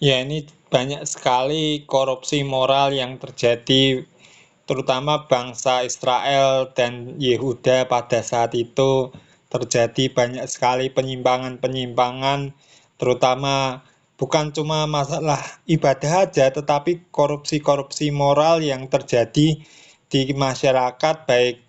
Ya, ini banyak sekali korupsi moral yang terjadi, terutama bangsa Israel dan Yehuda pada saat itu terjadi banyak sekali penyimpangan-penyimpangan, terutama bukan cuma masalah ibadah aja, tetapi korupsi-korupsi moral yang terjadi di masyarakat, baik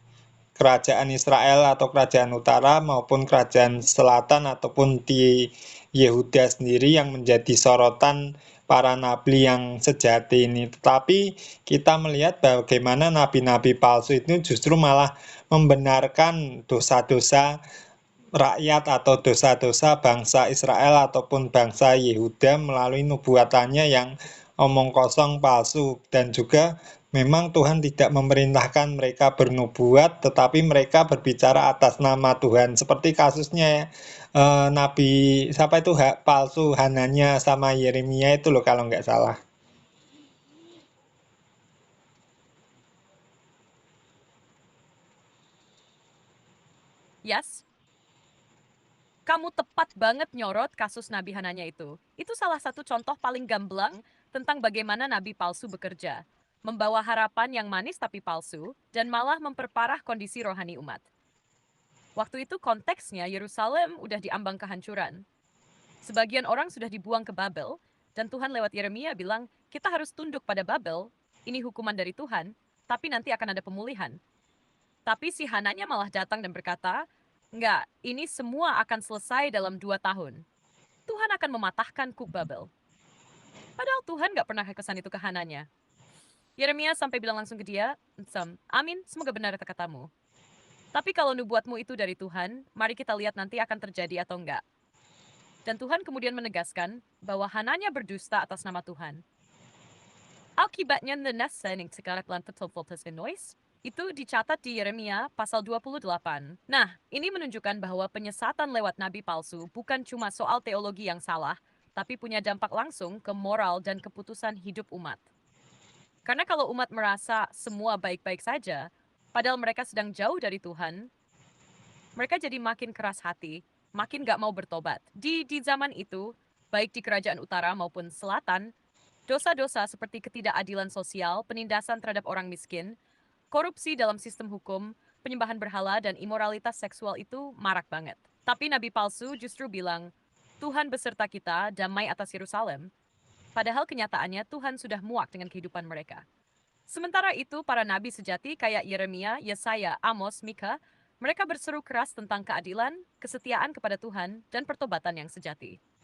kerajaan Israel atau kerajaan utara maupun kerajaan selatan ataupun di Yehuda sendiri yang menjadi sorotan para nabi yang sejati ini. Tetapi kita melihat bagaimana nabi-nabi palsu itu justru malah membenarkan dosa-dosa rakyat atau dosa-dosa bangsa Israel ataupun bangsa Yehuda melalui nubuatannya yang omong kosong palsu, dan juga memang Tuhan tidak memerintahkan mereka bernubuat tetapi mereka berbicara atas nama Tuhan seperti kasusnya ya, nabi siapa itu palsu Hananya sama Yeremia itu loh kalau nggak salah. Yes, kamu tepat banget nyorot kasus Nabi Hananya itu. Itu salah satu contoh paling gamblang tentang bagaimana nabi palsu bekerja. Membawa harapan yang manis tapi palsu, dan malah memperparah kondisi rohani umat. Waktu itu konteksnya Yerusalem udah diambang kehancuran. Sebagian orang sudah dibuang ke Babel, dan Tuhan lewat Yeremia bilang, kita harus tunduk pada Babel, ini hukuman dari Tuhan, tapi nanti akan ada pemulihan. Tapi si Hananya malah datang dan berkata, enggak, ini semua akan selesai dalam 2 tahun. Tuhan akan mematahkan kuk Babel. Padahal Tuhan nggak pernah kesan itu ke Hananya. Yeremia sampai bilang langsung ke dia, amin, semoga benar kata-katamu. Tapi kalau nubuatmu itu dari Tuhan, mari kita lihat nanti akan terjadi atau enggak. Dan Tuhan kemudian menegaskan bahwa Hananya berdusta atas nama Tuhan. Akibatnya nenasa yang sekarang lantas noise itu dicatat di Yeremia pasal 28. Nah, ini menunjukkan bahwa penyesatan lewat nabi palsu bukan cuma soal teologi yang salah, tapi punya dampak langsung ke moral dan keputusan hidup umat. Karena kalau umat merasa semua baik-baik saja, padahal mereka sedang jauh dari Tuhan, mereka jadi makin keras hati, makin gak mau bertobat. Di zaman itu, baik di kerajaan utara maupun selatan, dosa-dosa seperti ketidakadilan sosial, penindasan terhadap orang miskin, korupsi dalam sistem hukum, penyembahan berhala, dan imoralitas seksual itu marak banget. Tapi nabi palsu justru bilang, Tuhan beserta kita, damai atas Yerusalem. Padahal kenyataannya Tuhan sudah muak dengan kehidupan mereka. Sementara itu, para nabi sejati kayak Yeremia, Yesaya, Amos, Mika, mereka berseru keras tentang keadilan, kesetiaan kepada Tuhan, dan pertobatan yang sejati.